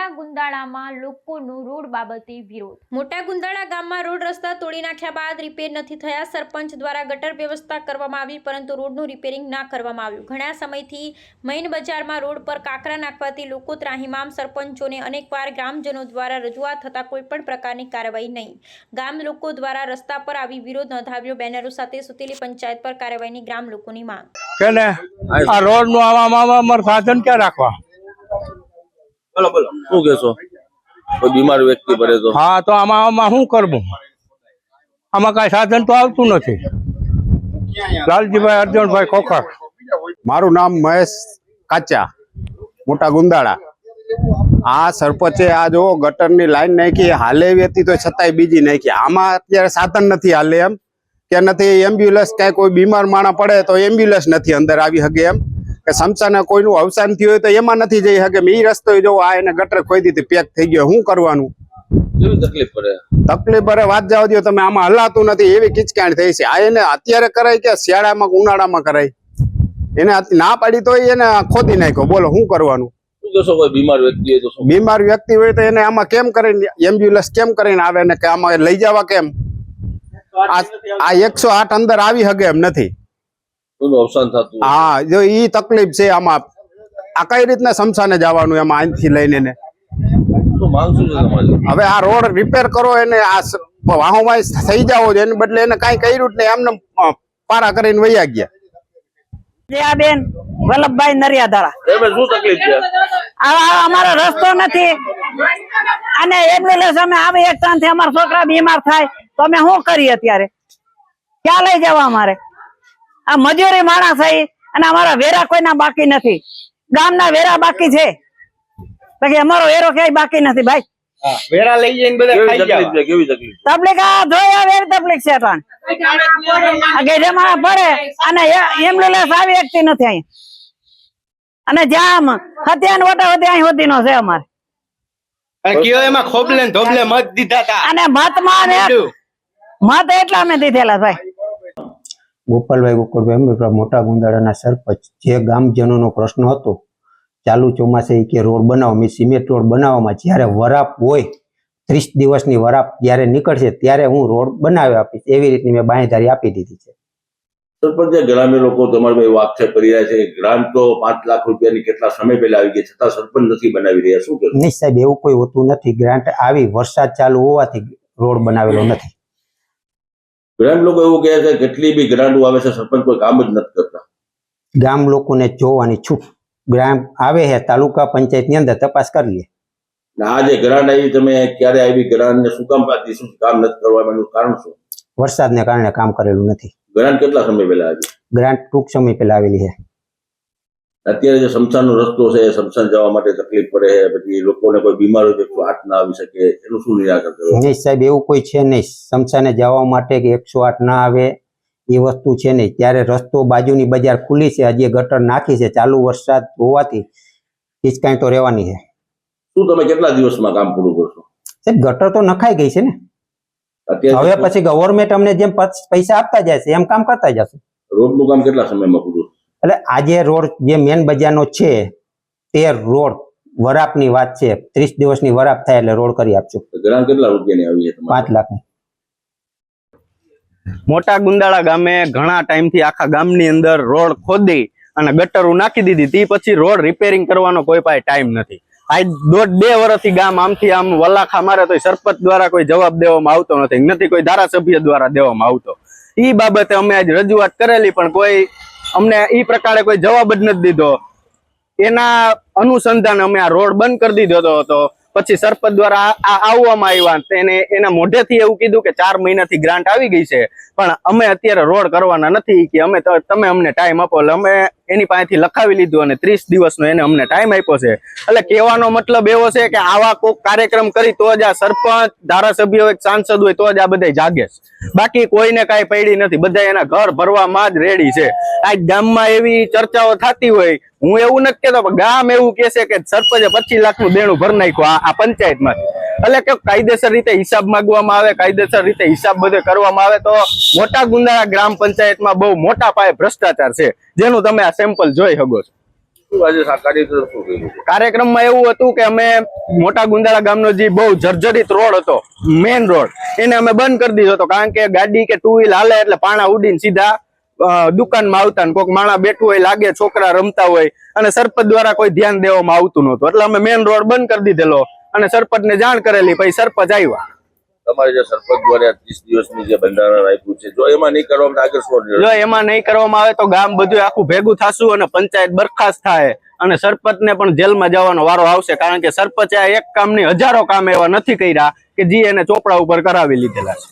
મોટા ગુંદાળામાં લોકોનો રોડ બાબતે વિરોધ। મોટા ગુંદાળા ગામમાં રોડ રસ્તા તોડી નાખ્યા બાદ રિપેર નથી થયા। સરપંચ દ્વારા ગટર વ્યવસ્થા કરવામાં આવી પરંતુ રોડનું રિપેરિંગ ના કરવામાં આવ્યું। ઘણા સમયથી મૈન બજારમાં રોડ પર કાંકરા નાખવાથી લોકો ત્રાહિમામ। સરપંચોને અનેકવાર ગ્રામજનો દ્વારા રજૂઆત થતાં કોઈપણ પ્રકારની કાર્યવાહી નહીં। ગામ લોકો દ્વારા રસ્તા પર આવી વિરોધ નોંધાવ્યો। બેનરો સાથે સુતેલી પંચાયત પર કાર્યવાહીની ગ્રામ લોકોની માંગ। કેને આ રોડ નું આવા સાધન ક્યાં રાખવા? બોલો બોલો શું કહેશો? કોઈ બીમાર વ્યક્તિ પડે તો? હા તો આમાં શું કરવું? આમાં કઈ સાધન તો આવતું નથી। લાલજીભાઈ અર્જુનભાઈ ખોખર। મારું નામ મહેશ કાચા, મોટા ગુંદાળા। આ સરપંચે આ જો ગટરની લાઈન નાખી હાલે હતી તો છતાંય બીજી નાખી। આમાં અત્યારે સાધન નથી હાલે એમ કે નથી એમ્બ્યુલન્સ, ક્યાંય કોઈ બીમાર માણસ પડે તો એમ્બ્યુલન્સ નથી અંદર આવી શકે એમ કે સમસાને કોઈનું અવસાન થયું હોય તો એમાં નથી જઈ શકે। એ રસ્તો જો આ એને ગટર ખોઈ દીધી, પેક થઈ ગયો, શું કરવાનું? કેવી તકલીફ પડે? તકલીફ પડે વાત જાવ દો તમે, આમાં હલાતું નથી એવી કિચકાણ થઈ છે। આ એને અત્યારે કરાય કે શિયાળામાં ઉનાળામાં કરાય? એને ના પાડી તો એને ખોદી નાખ્યો। બોલો શું કરવાનું? શું કહેશો? કોઈ બીમાર વ્યક્તિ હોય તો? બીમાર વ્યક્તિ હોય તો એને આમાં કેમ કરીને એમ્બ્યુલન્સ કેમ કરીને આવે ને કે આમાં લઈ જવા કેમ? આ 108 અંદર આવી શકે એમ નથી। અવસાન થતું? હા, જો ઈ તકલીફ છે આમાં। આ કઈ રીતના સમસાને જવાનું એમાં અહીંથી લઈને ને? શું માંગ શું છે તમારી? હવે આ રોડ રિપેર કરો, એને આ વાહોમાં થઈ જાવ એને બદલે એને કઈ કર્યું જ નહીં, એમને પારા કરીને વૈયા ગયા। બેન વલ્લભભાઈ નરિયાધારા। શું તકલીફ છે? અમારો રસ્તો નથી અને એમ્બ્યુલન્સ અમે આવે એક ત્રણથી અમારા છોકરા બીમાર થાય તો અમે શું કરીએ? અત્યારે ક્યાં લઈ જવા અમારે? આ મજૂરી માણસ છે અને અમારા વેરા કોઈના બાકી નથી। ગામના વેરા બાકી છે, બાકી અમારો વેરો ક્યાંય બાકી નથી ભાઈ। વેરા લઈ જઈને બધા ખાઈ જાવ। કેવી તકલીફ? તકલીફ આ જોયા વેરી તકલીફ છે તાણ ગેજમાં પડે અને એમ્બ્યુલન્સ આવી શકતી નથી અહીં અને જામ હત્યાન વટા હોતી અહીં હોતી નો છે અમારે। અને કયો એમાં ખોબલે ને ધોબલે મત દીધા હતા અને મતમાં મત એટલા અમે દીધેલા ભાઈ। ગોપાલભાઈ ગોકળભાઈ મોટા ગુંદાળાના સરપંચ। જે ગામજનોનો પ્રશ્ન હતો ચાલુ ચોમાસે કે રોડ બનાવો, મેં સિમેન્ટ રોડ બનાવવામાં જ્યારે વરાપ હોય 30 દિવસની વરાપ જ્યારે નીકળશે ત્યારે હું રોડ બનાવી આપીશ એવી રીતની મેં બાંહેધરી આપી દીધી છે। સરપંચ ગ્રામ્ય લોકો તમારી ભાઈ આક્ષેપ કરી રહ્યા છે કે ગ્રાન્ટ તો 5 લાખ રૂપિયાની કેટલા સમય પહેલા આવી ગઈ છતાં સરપંચ નથી બનાવી રહ્યા, શું કહેશો? નહીં સાહેબ, એવું કોઈ હોતું નથી। ગ્રાન્ટ આવી વરસાદ ચાલુ હોવાથી રોડ બનાવેલો નથી। ગ્રામ લોકો એવું કહે છે કેટલી બી ગ્રાન્ટો આવે છે સરપંચ કોઈ કામ જ નથી કરતા। ગામ લોકોને જોવાની છૂટ, ગ્રામ આવે છે તાલુકા પંચાયતની અંદર તપાસ કરી લે। આ જે ગ્રાન્ટ આવી તમે ક્યારે આવી ગ્રાન્ટ ને શું કામ પાતી, શું કામ નથી કરવામાં એનું કારણ શું? વરસાદને કારણે કામ કરેલું નથી। ગ્રાન્ટ કેટલા સમય પહેલા આવી? ગ્રાન્ટ ટૂંક સમય પહેલા આવેલી છે। અત્યારે જે શમશાનનો રસ્તો છે, શમશાન જવા માટે તકલીફ પડે છે, પછી લોકોને કોઈ બીમાર હોય તો 108 ના આવી શકે, એનું શું નિરાકરણ કરવું? નહીં સાહેબ, એવું કોઈ છે નહીં શમશાને જવા માટે કે 108 ના આવે એ વસ્તુ છે નહીં। ત્યારે રસ્તો બાજુની બજાર ખુલ્લી છે, હજી ગટર નાખી છે, ચાલુ વરસાદ હોવાથી હિચકાઈ તો રહેવાની છે। શું તમે કેટલા દિવસમાં કામ પૂરું કરશો? સાહેબ ગટર તો નખાઈ ગઈ છે ને, હવે પછી ગવર્મેન્ટ અમને જેમ પૈસા આપતા જાય છે એમ કામ કરતા જશે। રોડનું કામ કેટલા સમયમાં પૂરું? એટલે આજે રોડ જે મેન બજારનો છે તે રોડ વરાપની વાત છે, 30 દિવસની વરાપ થાય એટલે રોડ કરી આપશું। ગ્રાન્ટ કેટલા રૂપિયાની આવી છે? 5 લાખની। મોટા ગુંદાળા ગામે ઘણા ટાઈમથી આખા ગામની અંદર રોડ ખોદી અને ગટરો નાખી દીધી, તે પછી રોડ રિપેરિંગ કરવાનો કોઈ પાસે ટાઈમ નથી। આજ 1.5-2 વર્ષથી ગામ આમથી આમ વલાખા મારે તો સરપંચ દ્વારા કોઈ જવાબ દેવામાં આવતો નથી, કોઈ ધારાસભ્ય દ્વારા દેવામાં આવતો। એ બાબતે અમે આજ રજૂઆત કરેલી પણ કોઈ અમને એ પ્રકારે કોઈ જવાબ જ નથી દીધો। એના અનુસંધાને અમે આ રોડ બંધ કરી દીધો હતો। પછી સરપંચ દ્વારા આવવામાં આવ્યા, એના મોઢેથી એવું કીધું કે 4 મહિનાથી ગ્રાન્ટ આવી ગઈ છે પણ અમે અત્યારે રોડ કરવાના નથી કે તમે અમને ટાઈમ આપો। એટલે અમે એની પાસેથી લખાવી લીધું અને 30 દિવસનો એને અમને ટાઈમ આપ્યો છે। એટલે કહેવાનો મતલબ એવો છે કે આવા કોઈક કાર્યક્રમ કરી તો જ આ સરપંચ, ધારાસભ્ય હોય, સાંસદ હોય તો જ આ બધા જાગે છે, બાકી કોઈને કાંઈ પડી નથી, બધા એના ઘર ભરવામાં જ રેડી છે। આજ ગામમાં એવી ચર્ચાઓ થતી હોય, હું એવું નથી કહેતો પણ ગામ એવું કહે છે કે સરપંચે 25 લાખનું દેણું ભરી નાખ્યું આ પંચાયતમાંથી। એટલે કે કાયદેસર રીતે હિસાબ માંગવામાં આવે, કાયદેસર રીતે હિસાબ બધે કરવામાં આવે તો મોટા ગુંદાળા ગ્રામ પંચાયતમાં બહુ મોટા પાયે ભ્રષ્ટાચાર છે, જેનું તમે આ સેમ્પલ જોઈ શકો છો। શું આજે આ કાર્યક્રમ શું કર્યું છે? કાર્યક્રમમાં એવું હતું કે અમે મોટા ગુંદાળા ગામનો જે બહુ જર્જરિત રોડ હતો, મેઇન રોડ, એને અમે બંધ કરી દીધો હતો. કારણ કે ગાડી કે ટુ વ્હીલ હાલે એટલે પાણા ઉડીને સીધા દુકાનમાં આવતા, ને કોઈક માણસ બેઠું હોય, લાગે છોકરા રમતા હોય, અને સરપંચ દ્વારા કોઈ ધ્યાન દેવામાં આવતું નહોતું. એટલે અમે મેઇન રોડ બંધ કરી દીધેલો અને સરપંચને જાણ કરેલી. પછી સરપંચ આવ્યા. તમારે જે સરપંચ દ્વારા 30 દિવસની જે બંધારણ આપ્યું છે, જો એમાં નહીં કરવામાં આગળ શું જો એમાં નહીં કરવામાં આવે તો ગામ બધું આખું ભેગું થશું અને પંચાયત બરખાસ્ત થાય અને સરપંચને પણ જેલમાં જવાનો વારો આવશે. કારણ કે સરપંચે આ એક કામની હજારો કામ એવા નથી કર્યા કે જે એને ચોપડા ઉપર કરાવી લીધેલા છે.